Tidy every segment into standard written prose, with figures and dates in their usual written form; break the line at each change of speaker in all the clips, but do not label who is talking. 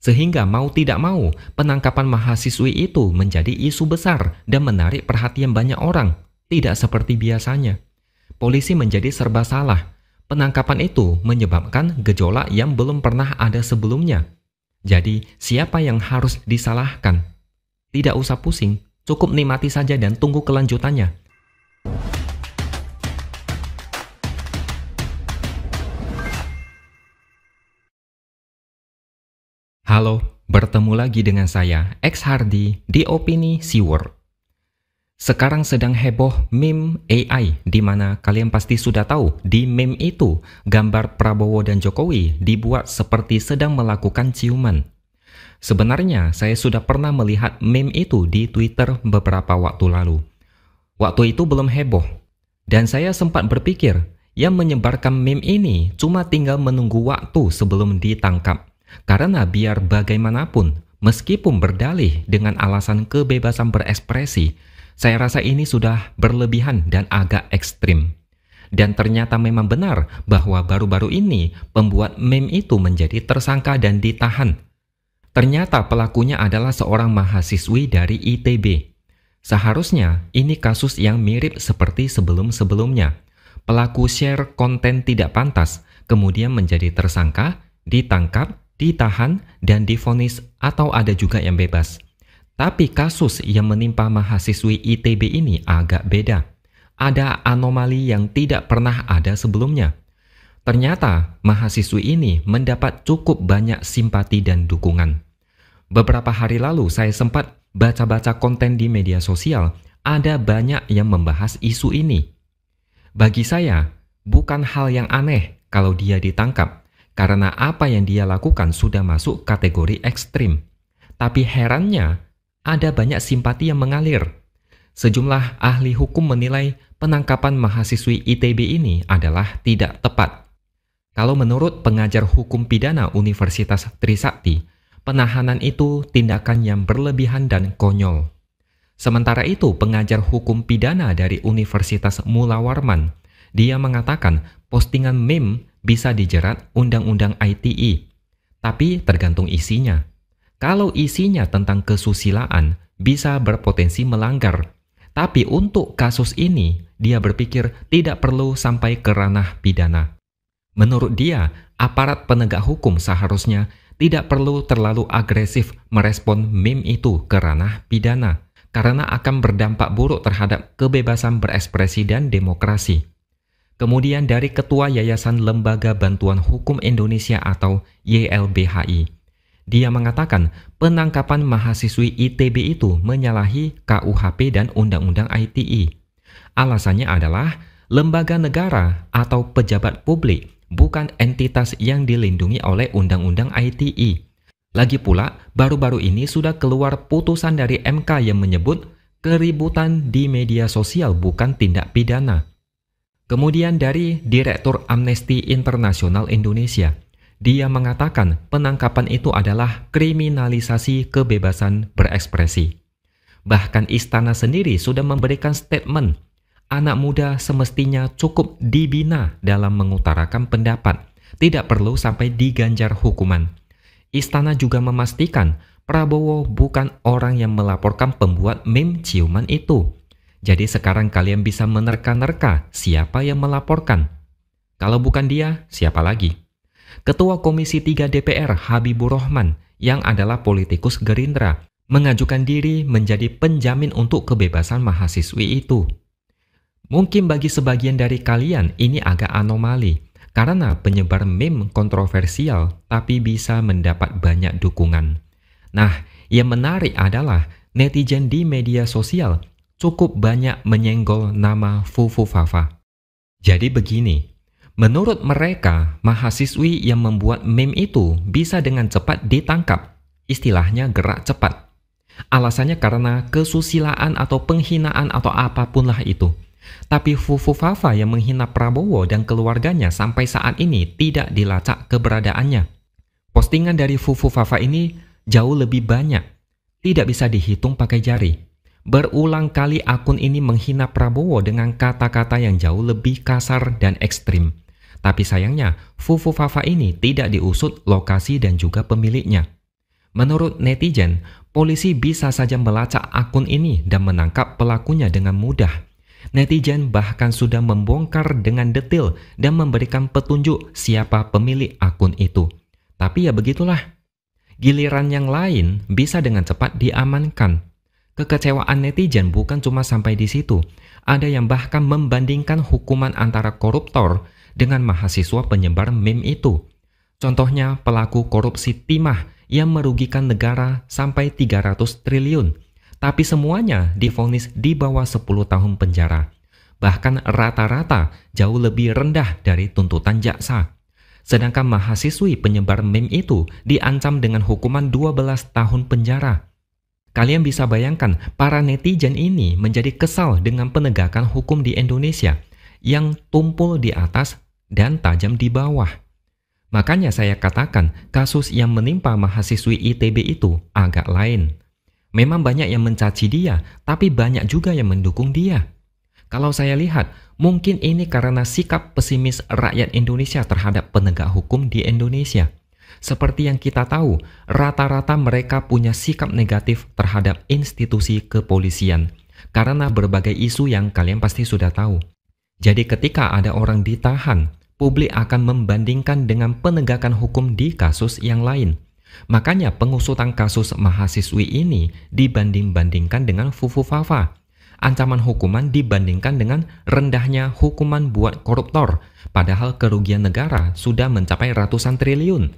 Sehingga mau tidak mau, penangkapan mahasiswi itu menjadi isu besar dan menarik perhatian banyak orang, tidak seperti biasanya. Polisi menjadi serba salah. Penangkapan itu menyebabkan gejolak yang belum pernah ada sebelumnya. Jadi, siapa yang harus disalahkan? Tidak usah pusing, cukup nikmati saja dan tunggu kelanjutannya. Halo, bertemu lagi dengan saya, X Hardy, di Opini Seaworld. Sekarang sedang heboh meme AI, di mana kalian pasti sudah tahu, di meme itu, gambar Prabowo dan Jokowi dibuat seperti sedang melakukan ciuman. Sebenarnya, saya sudah pernah melihat meme itu di Twitter beberapa waktu lalu. Waktu itu belum heboh, dan saya sempat berpikir, yang menyebarkan meme ini cuma tinggal menunggu waktu sebelum ditangkap. Karena biar bagaimanapun, meskipun berdalih dengan alasan kebebasan berekspresi, saya rasa ini sudah berlebihan dan agak ekstrim. Dan ternyata memang benar bahwa baru-baru ini pembuat meme itu menjadi tersangka dan ditahan. Ternyata pelakunya adalah seorang mahasiswi dari ITB. Seharusnya ini kasus yang mirip seperti sebelum-sebelumnya. Pelaku share konten tidak pantas, kemudian menjadi tersangka, ditangkap, ditahan, dan divonis atau ada juga yang bebas. Tapi kasus yang menimpa mahasiswi ITB ini agak beda. Ada anomali yang tidak pernah ada sebelumnya. Ternyata mahasiswi ini mendapat cukup banyak simpati dan dukungan. Beberapa hari lalu saya sempat baca-baca konten di media sosial, ada banyak yang membahas isu ini. Bagi saya, bukan hal yang aneh kalau dia ditangkap, karena apa yang dia lakukan sudah masuk kategori ekstrim. Tapi herannya, ada banyak simpati yang mengalir. Sejumlah ahli hukum menilai penangkapan mahasiswi ITB ini adalah tidak tepat. Kalau menurut pengajar hukum pidana Universitas Trisakti, penahanan itu tindakan yang berlebihan dan konyol. Sementara itu, pengajar hukum pidana dari Universitas Mula Warman, dia mengatakan postingan meme bisa dijerat Undang-Undang ITE, tapi tergantung isinya. Kalau isinya tentang kesusilaan, bisa berpotensi melanggar. Tapi untuk kasus ini, dia berpikir tidak perlu sampai ke ranah pidana. Menurut dia, aparat penegak hukum seharusnya tidak perlu terlalu agresif merespon meme itu ke ranah pidana, karena akan berdampak buruk terhadap kebebasan berekspresi dan demokrasi. Kemudian dari Ketua Yayasan Lembaga Bantuan Hukum Indonesia atau YLBHI, dia mengatakan penangkapan mahasiswi ITB itu menyalahi KUHP dan Undang-Undang ITE. Alasannya adalah lembaga negara atau pejabat publik bukan entitas yang dilindungi oleh Undang-Undang ITE. Lagi pula, baru-baru ini sudah keluar putusan dari MK yang menyebut keributan di media sosial bukan tindak pidana. Kemudian dari Direktur Amnesty Internasional Indonesia, dia mengatakan penangkapan itu adalah kriminalisasi kebebasan berekspresi. Bahkan istana sendiri sudah memberikan statement, anak muda semestinya cukup dibina dalam mengutarakan pendapat, tidak perlu sampai diganjar hukuman. Istana juga memastikan Prabowo bukan orang yang melaporkan pembuat meme ciuman itu. Jadi sekarang kalian bisa menerka-nerka siapa yang melaporkan. Kalau bukan dia, siapa lagi? Ketua Komisi 3 DPR Habibur Rahman yang adalah politikus Gerindra mengajukan diri menjadi penjamin untuk kebebasan mahasiswi itu. Mungkin bagi sebagian dari kalian ini agak anomali karena penyebar meme kontroversial tapi bisa mendapat banyak dukungan. Nah, yang menarik adalah netizen di media sosial cukup banyak menyenggol nama Fufu Fafa. Jadi begini, menurut mereka, mahasiswi yang membuat meme itu bisa dengan cepat ditangkap, istilahnya gerak cepat. Alasannya karena kesusilaan atau penghinaan atau apapun lah itu. Tapi Fufu Fafa yang menghina Prabowo dan keluarganya sampai saat ini tidak dilacak keberadaannya. Postingan dari Fufu Fafa ini jauh lebih banyak, tidak bisa dihitung pakai jari. Berulang kali akun ini menghina Prabowo dengan kata-kata yang jauh lebih kasar dan ekstrim. Tapi sayangnya, Fufu Fafa ini tidak diusut lokasi dan juga pemiliknya. Menurut netizen, polisi bisa saja melacak akun ini dan menangkap pelakunya dengan mudah. Netizen bahkan sudah membongkar dengan detail dan memberikan petunjuk siapa pemilik akun itu. Tapi ya begitulah. Giliran yang lain bisa dengan cepat diamankan. Kekecewaan netizen bukan cuma sampai di situ. Ada yang bahkan membandingkan hukuman antara koruptor dengan mahasiswa penyebar meme itu. Contohnya pelaku korupsi timah yang merugikan negara sampai 300 triliun. Tapi semuanya divonis di bawah 10 tahun penjara. Bahkan rata-rata jauh lebih rendah dari tuntutan jaksa. Sedangkan mahasiswi penyebar meme itu diancam dengan hukuman 12 tahun penjara. Kalian bisa bayangkan para netizen ini menjadi kesal dengan penegakan hukum di Indonesia yang tumpul di atas dan tajam di bawah. Makanya saya katakan kasus yang menimpa mahasiswi ITB itu agak lain. Memang banyak yang mencaci dia, tapi banyak juga yang mendukung dia. Kalau saya lihat, mungkin ini karena sikap pesimis rakyat Indonesia terhadap penegak hukum di Indonesia. Seperti yang kita tahu, rata-rata mereka punya sikap negatif terhadap institusi kepolisian karena berbagai isu yang kalian pasti sudah tahu. Jadi ketika ada orang ditahan, publik akan membandingkan dengan penegakan hukum di kasus yang lain. Makanya pengusutan kasus mahasiswi ini dibanding-bandingkan dengan Fufu Fafa. Ancaman hukuman dibandingkan dengan rendahnya hukuman buat koruptor, padahal kerugian negara sudah mencapai ratusan triliun.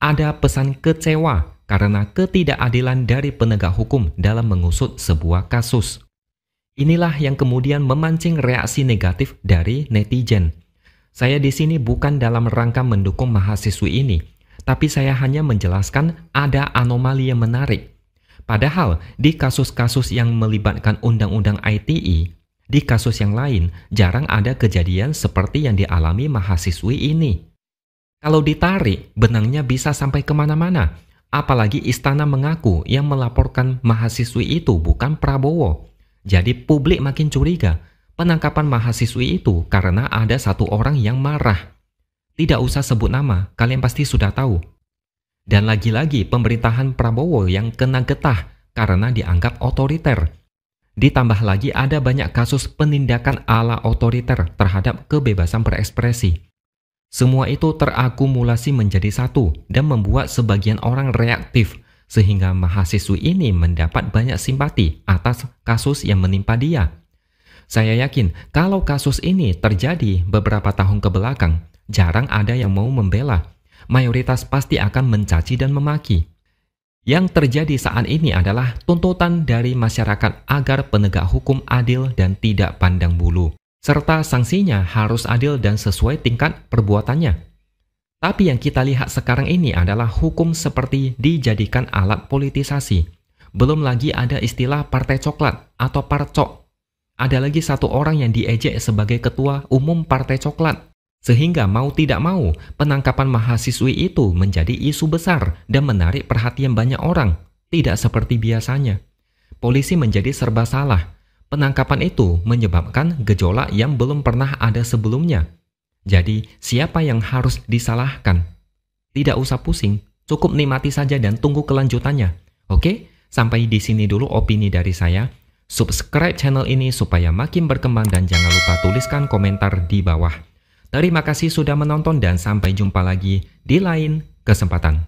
Ada pesan kecewa karena ketidakadilan dari penegak hukum dalam mengusut sebuah kasus. Inilah yang kemudian memancing reaksi negatif dari netizen. Saya di sini bukan dalam rangka mendukung mahasiswi ini, tapi saya hanya menjelaskan ada anomali yang menarik. Padahal di kasus-kasus yang melibatkan undang-undang ITE, di kasus yang lain jarang ada kejadian seperti yang dialami mahasiswi ini. Kalau ditarik, benangnya bisa sampai kemana-mana. Apalagi istana mengaku yang melaporkan mahasiswi itu bukan Prabowo. Jadi publik makin curiga penangkapan mahasiswi itu karena ada satu orang yang marah. Tidak usah sebut nama, kalian pasti sudah tahu. Dan lagi-lagi pemerintahan Prabowo yang kena getah karena dianggap otoriter. Ditambah lagi ada banyak kasus penindakan ala otoriter terhadap kebebasan berekspresi. Semua itu terakumulasi menjadi satu dan membuat sebagian orang reaktif sehingga mahasiswi ini mendapat banyak simpati atas kasus yang menimpa dia. Saya yakin kalau kasus ini terjadi beberapa tahun ke belakang, jarang ada yang mau membela. Mayoritas pasti akan mencaci dan memaki. Yang terjadi saat ini adalah tuntutan dari masyarakat agar penegak hukum adil dan tidak pandang bulu, serta sanksinya harus adil dan sesuai tingkat perbuatannya. Tapi yang kita lihat sekarang ini adalah hukum seperti dijadikan alat politisasi. Belum lagi ada istilah partai coklat atau parcok. Ada lagi satu orang yang diejek sebagai ketua umum partai coklat. Sehingga mau tidak mau, penangkapan mahasiswi itu menjadi isu besar dan menarik perhatian banyak orang. Tidak seperti biasanya. Polisi menjadi serba salah. Penangkapan itu menyebabkan gejolak yang belum pernah ada sebelumnya. Jadi, siapa yang harus disalahkan? Tidak usah pusing, cukup nikmati saja dan tunggu kelanjutannya. Oke? Sampai di sini dulu opini dari saya. Subscribe channel ini supaya makin berkembang dan jangan lupa tuliskan komentar di bawah. Terima kasih sudah menonton dan sampai jumpa lagi di lain kesempatan.